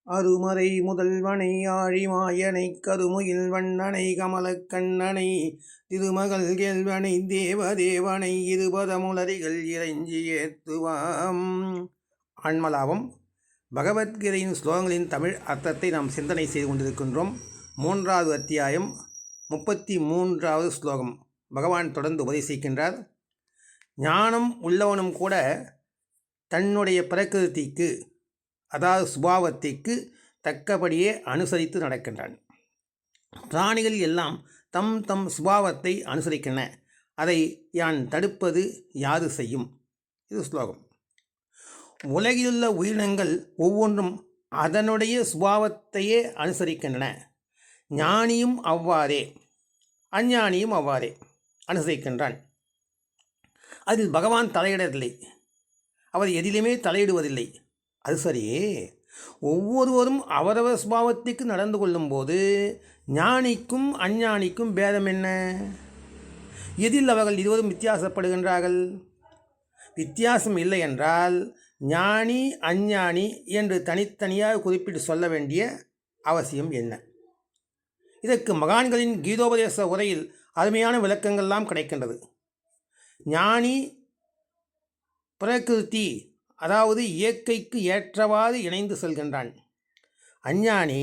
அருமறை முதல்வனை ஆழிமாயனை கருமுகில் வண்ணனை கமலக் கண்ணனை திருமகள் கேள்வனை தேவதேவனை இருபதமுலரிகள் இறைஞ்சி ஏத்துவாம். ஆன்மலாபம் பகவத்கீதையின் ஸ்லோகங்களின் தமிழ் அர்த்தத்தை நாம் சிந்தனை செய்து கொண்டிருக்கின்றோம். 3வது அத்தியாயம் 33வது ஸ்லோகம். பகவான் தொடர்ந்து உபதேசிக்கின்றார். ஞானம் உள்ளவனும் கூட தன்னுடைய பிரகிருதிக்கு, அதாவது சுபாவத்திற்கு தக்கபடியே அனுசரித்து நடக்கின்றான். பிராணிகள் எல்லாம் தம் தம் சுபாவத்தை அனுசரிக்கின்றன. அதை யான் தடுப்பது யாது செய்யும்? இது ஸ்லோகம். உலகிலுள்ள உயிரினங்கள் ஒவ்வொன்றும் அதனுடைய சுபாவத்தையே அனுசரிக்கின்றன. ஞானியும் அவ்வாறே, அஞ்ஞானியும் அவ்வாறே அனுசரிக்கின்றான். அதில் பகவான் தலையிடவில்லை, அவர் எதிலுமே தலையிடுவதில்லை. அது சரியே, ஒவ்வொருவரும் அவரவர் சுபாவத்துக்கு நடந்து கொள்ளும்போது ஞானிக்கும் அஞ்ஞானிக்கும் பேதம் என்ன? எதில் அவர்கள் இருவரும் வித்தியாசப்படுகின்றார்கள்? வித்தியாசம் இல்லை என்றால் ஞானி அஞ்ஞானி என்று தனித்தனியாக குறிப்பிட்டு சொல்ல வேண்டிய அவசியம் என்ன? இதற்கு மகான்களின் கீதோபதேச உரையில் அருமையான விளக்கங்கள்லாம் கிடைக்கின்றது. ஞானி பிரகிருதி, அதாவது இயற்கைக்கு ஏற்றவாறு இணைந்து செல்கின்றான். அஞ்ஞானி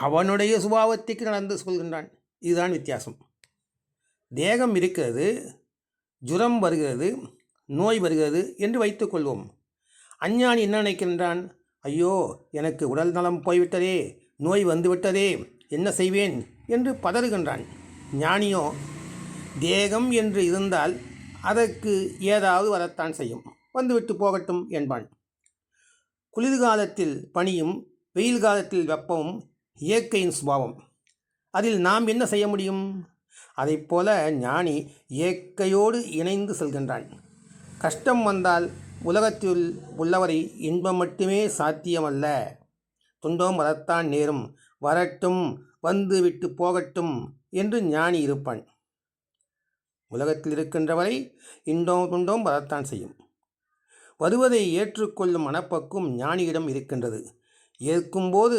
அவனுடைய சுபாவத்துக்கு நடந்து கொள்கின்றான். இதுதான் வித்தியாசம். தேகம் இருக்கிறது, ஜுரம் வருகிறது, நோய் வருகிறது என்று வைத்துக்கொள்வோம். அஞ்ஞானி என்ன நினைக்கின்றான்? ஐயோ, எனக்கு உடல் நலம் போய்விட்டதே, நோய் வந்துவிட்டதே, என்ன செய்வேன் என்று பதறுகின்றான். ஞானியோ தேகம் என்று இருந்தால் அதற்கு ஏதாவது வரத்தான் செய்யும், வந்துவிட்டு போகட்டும் என்பான். குளிர்காலத்தில் பனியும் வெயில் காலத்தில் வெப்பமும் இயற்கையின் சுபாவம். அதில் நாம் என்ன செய்ய முடியும்? அதைப்போல ஞானி இயற்கையோடு இணைந்து செல்கின்றான். கஷ்டம் வந்தால் உலகத்தில் உள்ளவரை இன்பம் மட்டுமே சாத்தியமல்ல, துன்பம் வரத்தான் நேரும், வரட்டும், வந்து விட்டு போகட்டும் என்று ஞானி இருப்பான். உலகத்தில் இருக்கின்றவரை இன்பம் துன்பம் வரத்தான் செய்யும். வருவதை ஏற்றுக்கொள்ளும் மனப்பக்குவம் ஞானியிடம் இருக்கின்றது. ஏற்கும்போது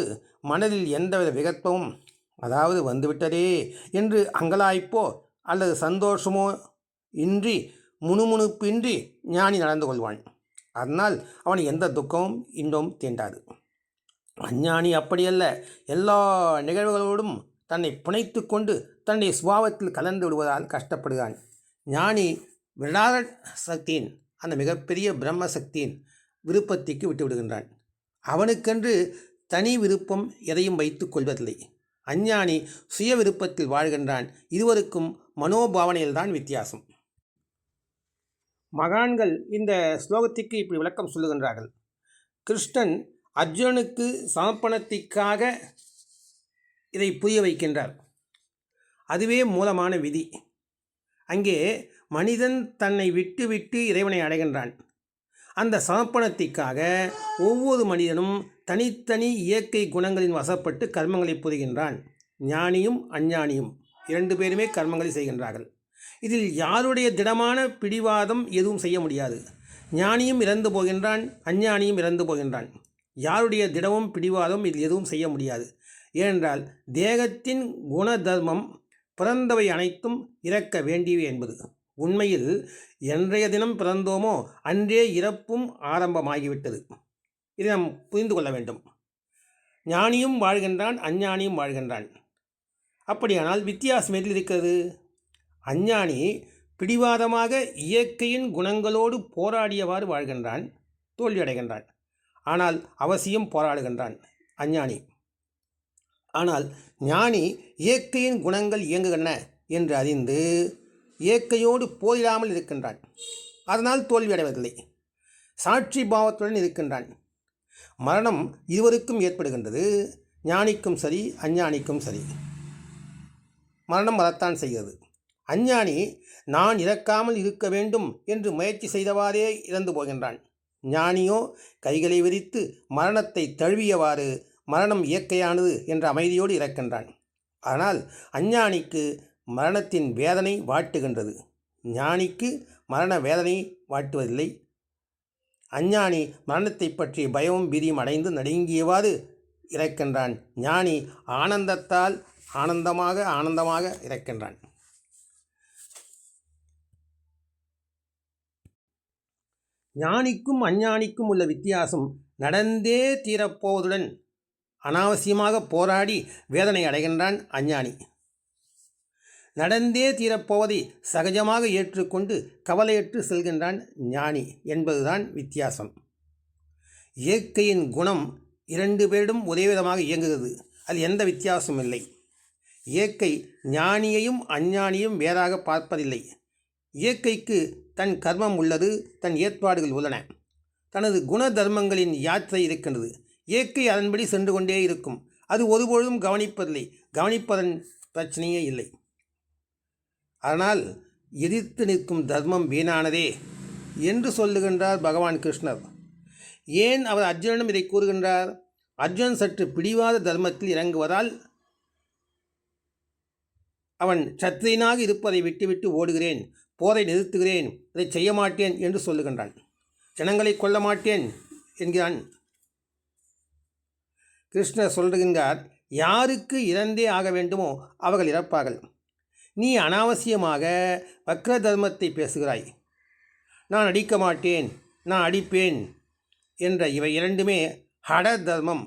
மனதில் எந்தவித விகற்பமும், அதாவது வந்துவிட்டதே என்று அங்கலாய்ப்போ அல்லது சந்தோஷமோ இன்றி, முணுமுணுப்பின்றி ஞானி நடந்து கொள்வான். அதனால் அவன் எந்த துக்கமும் இன்பமும் தீண்டாது. அஞ்ஞானி அப்படியல்ல, எல்லா நிகழ்வுகளோடும் தன்னை புனைத்து கொண்டு தன்னுடைய சுபாவத்தில் கலந்து விடுவதால் கஷ்டப்படுகிறான். ஞானி விடாத சக்தியின், அந்த மிகப்பெரிய பிரம்ம சக்தியின் விருப்பத்திற்கு விட்டு விடுகின்றான். அவனுக்கென்று தனி விருப்பம் எதையும் வைத்து கொள்வதில்லை. அஞ்ஞானி சுய விருப்பத்தில் வாழ்கின்றான். இருவருக்கும் மனோபாவனையில்தான் வித்தியாசம். மகான்கள் இந்த ஸ்லோகத்திற்கு இப்படி விளக்கம் சொல்லுகின்றார்கள். கிருஷ்ணன் அர்ஜுனனுக்கு சமர்ப்பணத்திற்காக இதை புரிய வைக்கின்றார். அதுவே மூலமான விதி. அங்கே மனிதன் தன்னை விட்டு விட்டு இறைவனை அடைகின்றான். அந்த சமர்ப்பணத்திற்காக ஒவ்வொரு மனிதனும் தனித்தனி இயற்கை குணங்களின் வசப்பட்டு கர்மங்களை புரிகின்றான். ஞானியும் அஞ்ஞானியும் 2 பேருமே கர்மங்களை செய்கின்றார்கள். இதில் யாருடைய திடமான பிடிவாதம் எதுவும் செய்ய முடியாது. ஞானியும் இறந்து போகின்றான், அஞ்ஞானியும் இறந்து போகின்றான். யாருடைய திடமும் பிடிவாதம் இதில் எதுவும் செய்ய முடியாது. ஏனென்றால் தேகத்தின் குணதர்மம் பிறந்தவை அனைத்தும் இறக்க வேண்டியவை என்பது. உண்மையில் என்றைய தினம் பிறந்தோமோ அன்றே இறப்பும் ஆரம்பமாகிவிட்டது. இதை நாம் புரிந்து கொள்ள வேண்டும். ஞானியும் வாழ்கின்றான், அஞ்ஞானியும் வாழ்கின்றான். அப்படியானால் வித்தியாசம் எதில் இருக்கிறது? அஞ்ஞானி பிடிவாதமாக இயற்கையின் குணங்களோடு போராடியவாறு வாழ்கின்றான், தோல்வியடைகின்றான். ஆனால் அவசியம் போராடுகின்றான் அஞ்ஞானி. ஆனால் ஞானி இயற்கையின் குணங்கள் இயங்குகின்றன என்று அறிந்து இயற்கையோடு போரிடாமல் இருக்கின்றான். அதனால் தோல்வியடைவதில்லை, சாட்சி பாவத்துடன் இருக்கின்றான். மரணம் இருவருக்கும் ஏற்படுகின்றது. ஞானிக்கும் சரி, அஞ்ஞானிக்கும் சரி, மரணம் வரத்தான் செய்கிறது. அஞ்ஞானி நான் இறக்காமல் இருக்க வேண்டும் என்று முயற்சி செய்தவாறே இறந்து போகின்றான். ஞானியோ கைகளை விரித்து மரணத்தை தழுவியவாறு மரணம் இயற்கையானது என்ற அமைதியோடு இறக்கின்றான். ஆனால் அஞ்ஞானிக்கு மரணத்தின் வேதனை வாட்டுகின்றது. ஞானிக்கு மரண வேதனை வாட்டுவதில்லை. அஞ்ஞானி மரணத்தை பற்றி பயமும் பீதியும் அடைந்து நடுங்கியவாறு இறக்கின்றான். ஞானி ஆனந்தத்தால் ஆனந்தமாக இறக்கின்றான். ஞானிக்கும் அஞ்ஞானிக்கும் உள்ள வித்தியாசம் நடந்தே தீரப்போவதுடன் அனாவசியமாக போராடி வேதனை அடைகின்றான் அஞ்ஞானி. நடந்தே தீரப்போவதை சகஜமாக ஏற்றுக்கொண்டு கவலையற்று செல்கின்றான் ஞானி என்பதுதான் வித்தியாசம். இயற்கையின் குணம் இரண்டு பேரிடம் ஒரே விதமாக இயங்குகிறது. அது எந்த வித்தியாசமும் இல்லை. இயற்கை ஞானியையும் அஞ்ஞானியும் வேறாக பார்ப்பதில்லை. இயற்கைக்கு தன் கர்மம் உள்ளது, தன் ஏற்பாடுகள் உள்ளன, தனது குண தர்மங்களின் யாத்திரை இருக்கின்றது. இயற்கை அதன்படி சென்று கொண்டே இருக்கும். அது ஒருபொழுதும் கவனிப்பதில்லை. கவனிப்பதன் பிரச்சனையே இல்லை. அதனால் எதிர்த்து நிற்கும் தர்மம் வீணானதே என்று சொல்லுகின்றார் பகவான் கிருஷ்ணர். ஏன் அவர் அர்ஜுனனும் இதை கூறுகின்றார்? அர்ஜுனன் சற்று பிடிவாத தர்மத்தில் இறங்குவதால் அவன் சத்திரியனாக இருப்பதை விட்டுவிட்டு ஓடுகிறேன், போரை நிறுத்துகிறேன், அதை செய்ய மாட்டேன் என்று சொல்லுகின்றான். ஜனங்களை கொல்ல மாட்டேன் என்கிறான். கிருஷ்ணர் சொல்லுகின்றார், யாருக்கு இறந்தே ஆக வேண்டுமோ அவர்கள் இறப்பார்கள். நீ அனாவசியமாக வக்ர தர்மத்தை பேசுகிறாய். நான் அடிக்க மாட்டேன், நான் அடிப்பேன் என்ற இவை இரண்டுமே ஹட தர்மம்,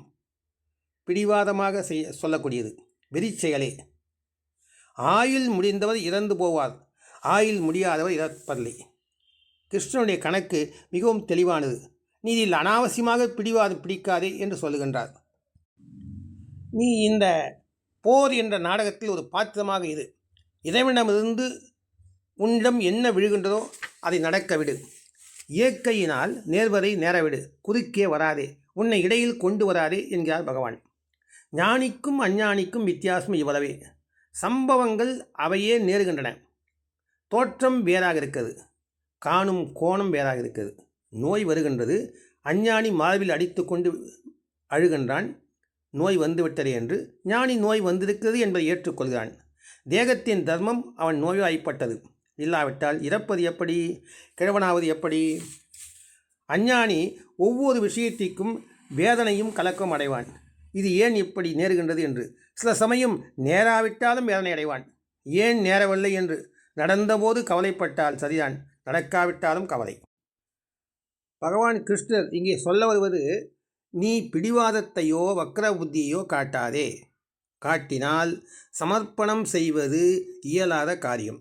பிடிவாதமாக சொல்லக்கூடியது, வெறிச்செயலே. ஆயுள் முடிந்தவர் இறந்து போவார், ஆயுள் முடியாதவர் இறப்பதில்லை. கிருஷ்ணனுடைய கணக்கு மிகவும் தெளிவானது. நீ இதில் அனாவசியமாக பிடிவாதம் பிடிக்காதே என்று சொல்லுகின்றார். நீ இந்த போர் என்ற நாடகத்தில் ஒரு பாத்திரமாக இரு. இறைவனிடமிருந்து உன்னிடம் என்ன விழுகின்றதோ அதை நடக்க விடு. இயற்கையினால் நேர்வதை நேரவிடு, குறுக்கே வராதே, உன்னை இடையில் கொண்டு வராதே என்கிறார் பகவான். ஞானிக்கும் அஞ்ஞானிக்கும் வித்தியாசம் இவ்வளவே. சம்பவங்கள் அவையே நேருகின்றன. தோற்றம் வேறாக இருக்கிறது, காணும் கோணம் வேறாக இருக்கிறது. நோய் வருகின்றது, அஞ்ஞானி மார்பில் அடித்து கொண்டு அழுகின்றான், நோய் வந்துவிட்டதே என்று. ஞானி நோய் வந்திருக்கிறது என்பதை ஏற்றுக்கொள்கிறான். தேகத்தின் தர்மம் அவன் நோய்வாய்ப்பட்டது. இல்லாவிட்டால் இறப்பது எப்படி, கிழவனாவது எப்படி? அஞ்ஞானி ஒவ்வொரு விஷயத்திற்கும் வேதனையும் கலக்கம் அடைவான். இது ஏன் இப்படி நேருகின்றது என்று. சில சமயம் நேராவிட்டாலும் வேதனை அடைவான். ஏன் நேரவில்லை என்று. நடந்தபோது கவலைப்பட்டால் சரிதான், நடக்காவிட்டாலும் கவலை. பகவான் கிருஷ்ணர் இங்கே சொல்ல வருவது, நீ பிடிவாதத்தையோ வக்ர புத்தியையோ காட்டாதே. காட்டினால் சமர்ப்பணம் செய்வது இயலாத காரியம்.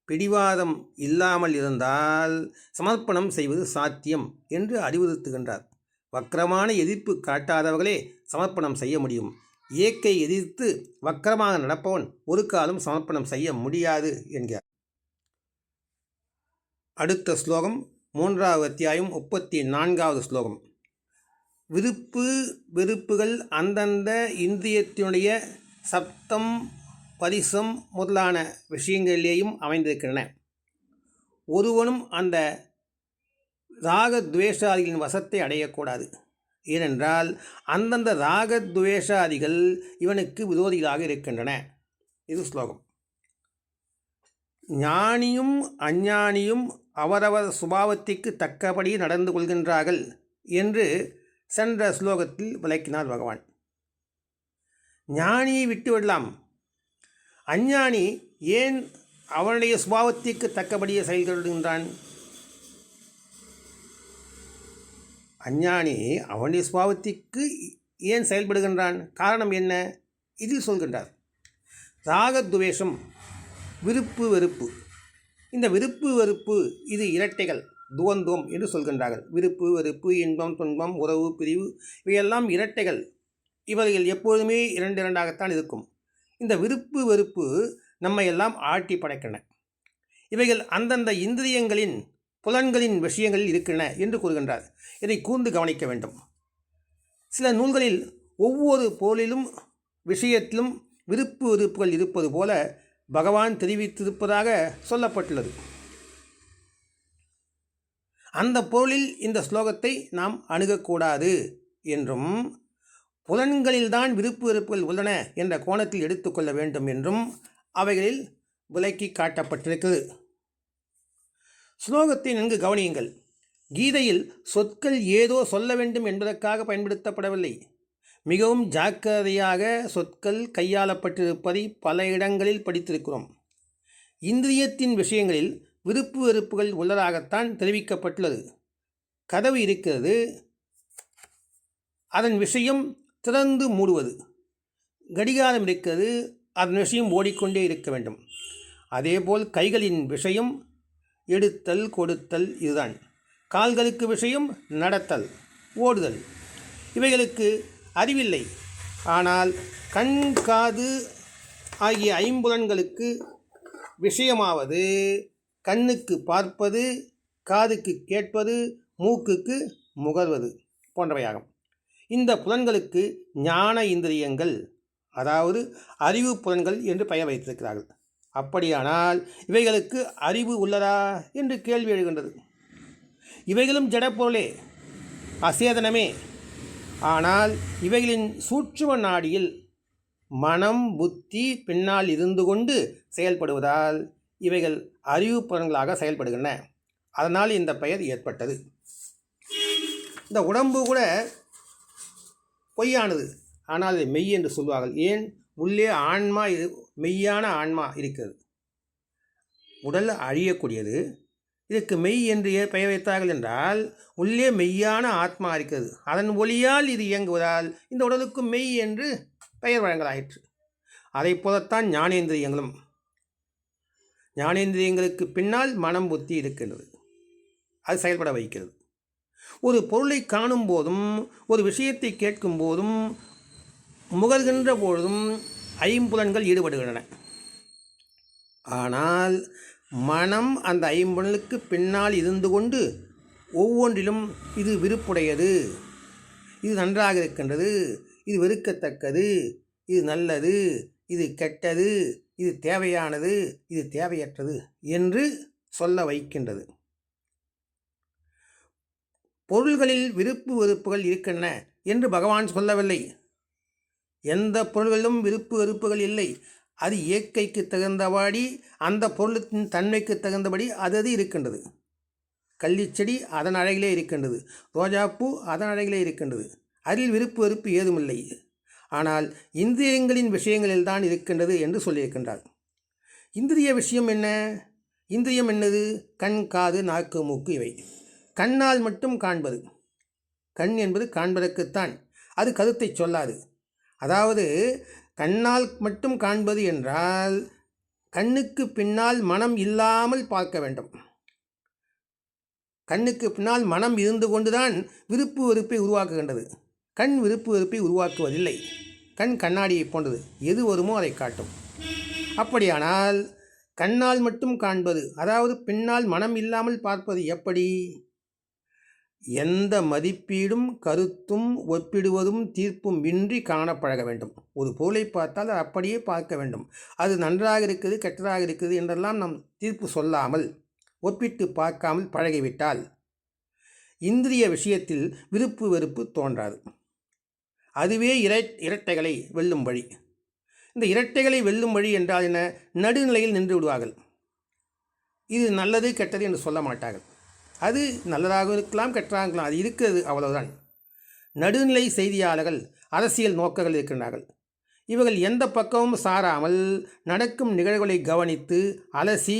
பிடிவாதம் இல்லாமல் இருந்தால் சமர்ப்பணம் செய்வது சாத்தியம் என்று அறிவுறுத்துகின்றார். வக்கரமான எதிர்ப்பு காட்டாதவர்களே சமர்ப்பணம் செய்ய முடியும். இயற்கை எதிர்த்து வக்கரமாக நடப்பவன் ஒரு காலம் சமர்ப்பணம் செய்ய முடியாது என்கிறார். அடுத்த ஸ்லோகம் 3வது அத்தியாயம் 34வது ஸ்லோகம். விருப்பு வெறுப்புகள் அந்தந்த இந்திரியத்தினுடைய சப்தம் பரிசம் முதலான விஷயங்களிலேயும் அமைந்திருக்கின்றன. ஒருவனும் அந்த ராகத்வேஷாதிகளின் வசத்தை அடையக்கூடாது. ஏனென்றால் அந்தந்த ராகத்வேஷாதிகள் இவனுக்கு விரோதிகளாக இருக்கின்றன. இது ஸ்லோகம். ஞானியும் அஞ்ஞானியும் அவரவர் சுபாவத்திற்கு தக்கபடி நடந்து கொள்கின்றார்கள் என்று சென்ற ஸ்லோகத்தில் விளக்கினார் பகவான். ஞானியை விட்டுவிடலாம். அஞ்ஞானி ஏன் அவனுடைய சுபாவத்திற்கு தக்கபடியே செயல்படுகின்றான்? அஞ்ஞானி அவனுடைய சுபாவத்திற்கு ஏன் செயல்படுகின்றான்? காரணம் என்ன? இதில் சொல்கின்றார். ராகத்வேஷம், விருப்பு வெறுப்பு. இந்த விருப்பு வெறுப்பு இது இரட்டைகள், துவந்துவம் என்று சொல்கின்றார்கள். விருப்பு வெறுப்பு, இன்பம் துன்பம், உறவு பிரிவு, இவையெல்லாம் இரட்டைகள். இவர்கள் எப்பொழுதுமே இரண்டாகத்தான் இருக்கும். இந்த விருப்பு வெறுப்பு நம்மை எல்லாம் ஆட்டி படைக்கின்றன. இவைகள் அந்தந்த இந்திரியங்களின் புலன்களின் விஷயங்களில் இருக்கின்றன என்று கூறுகின்றார். இதை கூர்ந்து கவனிக்க வேண்டும். சில நூல்களில் ஒவ்வொரு பொருளிலும் விஷயத்திலும் விருப்பு வெறுப்புகள் இருப்பது போல பகவான் தெரிவித்திருப்பதாக சொல்லப்பட்டுள்ளது. அந்த பொருளில் இந்த ஸ்லோகத்தை நாம் அணுகக்கூடாது என்றும், புலன்களில்தான் விருப்பு வெறுப்புகள் உள்ளன என்ற கோணத்தில் எடுத்துக்கொள்ள வேண்டும் என்றும் அவைகளில் விளக்கி காட்டப்பட்டிருக்கிறது. ஸ்லோகத்தை நன்கு கவனியுங்கள். கீதையில் சொற்கள் ஏதோ சொல்ல வேண்டும் என்பதற்காக பயன்படுத்தப்படவில்லை. மிகவும் ஜாக்கிரதையாக சொற்கள் கையாளப்பட்டிருப்பதை பல இடங்களில் படித்திருக்கிறோம். இந்திரியத்தின் விஷயங்களில் விருப்பு வெறுப்புகள் உள்ளதாகத்தான் தெரிவிக்கப்பட்டுள்ளது. கதவு இருக்கிறது, அதன் விஷயம் திறந்து மூடுவது. கடிகாரம் இருக்கிறது, அதன் விஷயம் ஓடிக்கொண்டே இருக்க வேண்டும். அதேபோல் கைகளின் விஷயம் எடுத்தல் கொடுத்தல் இதுதான். கால்களுக்கு விஷயம் நடத்தல், ஓடுதல். இவைகளுக்கு அறிவில்லை. ஆனால் கண், காது ஆகிய ஐம்புலன்களுக்கு விஷயமாவது கண்ணுக்கு பார்ப்பது, காதுக்கு கேட்பது, மூக்குக்கு முகர்வது போன்றவையாகும். இந்த புலன்களுக்கு ஞான இந்திரியங்கள், அதாவது அறிவு புலன்கள் என்று பெயர் வைத்திருக்கிறார்கள். அப்படியானால் இவைகளுக்கு அறிவு உள்ளதா என்று கேள்வி எழுகின்றது. இவைகளும் ஜடப்பொருளே, அசேதனமே. ஆனால் இவைகளின் சூட்சும நாடியில் மனம், புத்தி பின்னால் இருந்து கொண்டு செயல்படுவதால் இவைகள் அறிவு புலன்களாக செயல்படுகின்றன. அதனால் இந்த பெயர் ஏற்பட்டது. இந்த உடம்பு கூட பொய்யானது, ஆனால் அதை மெய் என்று சொல்வார்கள். ஏன்? உள்ளே ஆன்மா, மெய்யான ஆன்மா இருக்கிறது. உடல் அழியக்கூடியது, இதற்கு மெய் என்று பெயர் வைத்தார்கள் என்றால் உள்ளே மெய்யான ஆத்மா இருக்கிறது. அதன் ஒளியால் இது இயங்குவதால் இந்த உடலுக்கு மெய் என்று பெயர் வழங்கலாயிற்று. அதை போலத்தான் ஞானேந்திரியங்களும். ஞானேந்திரியங்களுக்கு பின்னால் மனம், புத்தி இருக்கின்றது. அது செயல்பட வைக்கிறது. ஒரு பொருளை காணும் போதும், ஒரு விஷயத்தை கேட்கும் போதும், முகர்கின்ற பொழுதும் ஐம்புலன்கள் ஈடுபடுகின்றன. ஆனால் மனம் அந்த ஐம்புலனுக்கு பின்னால் இருந்து கொண்டு ஒவ்வொன்றிலும் இது விருப்புடையது, இது நன்றாக இருக்கின்றது, இது வெறுக்கத்தக்கது, இது நல்லது, இது கெட்டது, இது தேவையானது, இது தேவையற்றது என்று சொல்ல வைக்கின்றது. பொருள்களில் விருப்பு வெறுப்புகள் இருக்கின்றன என்று பகவான் சொல்லவில்லை. எந்த பொருள்களிலும் விருப்பு வெறுப்புகள் இல்லை. அது இயற்கைக்கு தகுந்தபடி, அந்த பொருளின் தன்மைக்கு தகுந்தபடி அது இருக்கின்றது. கள்ளிச்செடி அதன் அழகிலே இருக்கின்றது, ரோஜாப்பூ அதன் அழகிலே இருக்கின்றது. அதில் விருப்பு வெறுப்பு ஏதுமில்லை. ஆனால் இந்திரியங்களின் விஷயங்களில் தான் இருக்கின்றது என்று சொல்லியிருக்கின்றார். இந்திரிய விஷயம் என்ன? இந்திரியம் என்னது? கண், காது, நாக்கு, மூக்கு இவை. கண்ணால் மட்டும் காண்பது. கண் என்பது காண்பதற்குத்தான், அது கருத்தை சொல்லாது. அதாவது கண்ணால் மட்டும் காண்பது என்றால் கண்ணுக்கு பின்னால் மனம் இல்லாமல் பார்க்க வேண்டும். கண்ணுக்கு பின்னால் மனம் இருந்து கொண்டுதான் விருப்பு வெறுப்பை உருவாக்குகின்றது. கண் விருப்பு வெறுப்பை உருவாக்குவதில்லை. கண் கண்ணாடியை போன்றது, எது வருமோ அதை காட்டும். அப்படியானால் கண்ணால் மட்டும் காண்பது, அதாவது பின்னால் மனம் இல்லாமல் பார்ப்பது எப்படி? எந்த மதிப்பீடும் கருத்தும் ஒப்பிடுவதும் தீர்ப்பும் இன்றி காணப்பழக வேண்டும். ஒரு பொருளை பார்த்தால் அது அப்படியே பார்க்க வேண்டும். அது நன்றாக இருக்குது, கெட்டதாக இருக்குது என்றெல்லாம் நாம் தீர்ப்பு சொல்லாமல், ஒப்பிட்டு பார்க்காமல் பழகிவிட்டால் இந்திரிய விஷயத்தில் விருப்பு வெறுப்பு தோன்றாது. அதுவே இரட்டைகளை வெல்லும் வழி. இந்த இரட்டைகளை வெல்லும் வழி என்றால் என்ன? நடுநிலையில் நின்று விடுவார்கள். இது நல்லது கெட்டது என்று சொல்ல மாட்டார்கள். அது நல்லதாக இருக்கலாம், கெட்டதாக இருக்கலாம், அது இருக்கிறது, அவ்வளவுதான். நடுநிலை செய்தியாளர்கள், அரசியல் நோக்கங்கள் இருக்கின்றார்கள். இவர்கள் எந்த பக்கமும் சாராமல் நடக்கும் நிகழ்வுகளை கவனித்து அலசி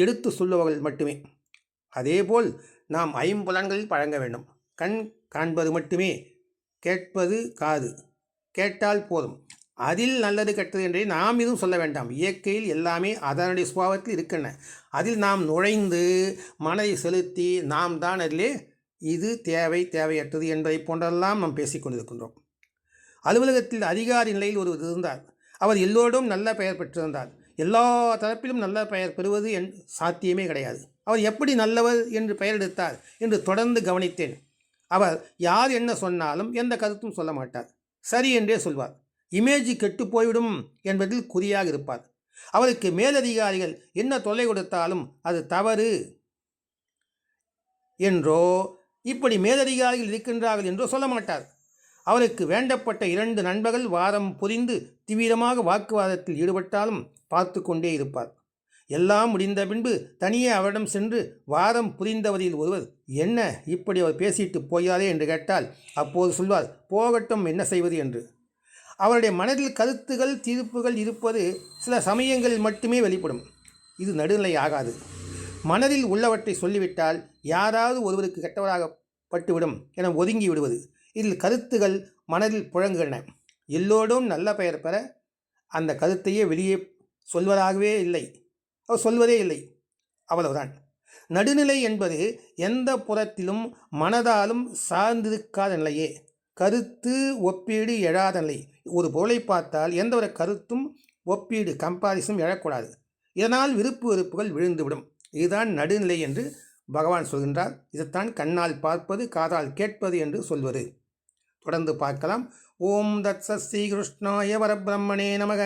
எடுத்து சொல்லுபவர்கள் மட்டுமே. அதேபோல் நாம் ஐம்புலன்களில் பழங்க வேண்டும். கண் காண்பது மட்டுமே, கேட்பது காது, கேட்டால் போதும். அதில் நல்லது கெட்டது என்றே நாம் எதுவும் சொல்ல வேண்டாம். இயற்கையில் எல்லாமே அதனுடைய சுபாவத்தில் இருக்கின்றன. அதில் நாம் நுழைந்து மனதை செலுத்தி நாம் தான் அதிலே இது தேவை, தேவையற்றது என்பதை போன்றெல்லாம் நாம் பேசிக்கொண்டிருக்கின்றோம். அலுவலகத்தில் அதிகாரி நிலையில் ஒருவர் இருந்தார். அவர் எல்லோரும் நல்ல பெயர் பெற்றிருந்தார். எல்லா தரப்பிலும் நல்ல பெயர் பெறுவது சாத்தியமே கிடையாது. அவர் எப்படி நல்லவர் என்று பெயர் எடுத்தார் என்று தொடர்ந்து கவனித்தேன். அவர் யார் என்ன சொன்னாலும் எந்த கருத்தும் சொல்ல மாட்டார், சரி என்றே சொல்வார். இமேஜ் கெட்டு போய்விடும் என்பதில் குறியாக இருப்பார். அவருக்கு மேலதிகாரிகள் என்ன தொல்லை கொடுத்தாலும் அது தவறு என்றோ, இப்படி மேலதிகாரிகள் இருக்கின்றார்கள் என்றோ சொல்ல மாட்டார். அவருக்கு வேண்டப்பட்ட 2 நண்பர்கள் வாரம் புரிந்து தீவிரமாக வாக்குவாதத்தில் ஈடுபட்டாலும் பார்த்து கொண்டே இருப்பார். எல்லாம் முடிந்த பின்பு தனியே அவரிடம் சென்று வாதம் புரிந்தவரில் ஒருவர், என்ன இப்படி அவர் பேசிட்டு போயாரே என்று கேட்டால், அப்போது சொல்வார், போகட்டும், என்ன செய்வது என்று. அவருடைய மனதில் கருத்துகள் தீர்ப்புகள் இருப்பது சில சமயங்களில் மட்டுமே வெளிப்படும். இது நடுநிலை ஆகாது. மனதில் உள்ளவற்றை சொல்லிவிட்டால் யாராவது ஒருவருக்கு கெட்டவராக பட்டுவிடும் என ஒதுங்கி விடுவது. இதில் கருத்துகள் மனதில் புழங்குகின்றன. எல்லோரும் நல்ல பெயர் பெற அந்த கருத்தையே வெளியே சொல்வதாகவே இல்லை, அவர் சொல்வதே இல்லை, அவ்வளவுதான். நடுநிலை என்பது எந்த புறத்திலும் மனதாலும் சார்ந்திருக்காத நிலையே. கருத்து ஒப்பீடு எழாத நிலை. ஒரு பொருளை பார்த்தால் எந்த ஒரு கருத்தும் ஒப்பீடு கம்பாரிசனும் எழக்கூடாது. இதனால் விருப்பு வெறுப்புகள் விழுந்துவிடும். இதுதான் நடுநிலை என்று பகவான் சொல்கின்றார். இதைத்தான் கண்ணால் பார்ப்பது காதால் கேட்பது என்று சொல்வது. தொடர்ந்து பார்க்கலாம். ஓம் தத்சத் ஸ்ரீ கிருஷ்ணாய பரபிரம்மணே நமக.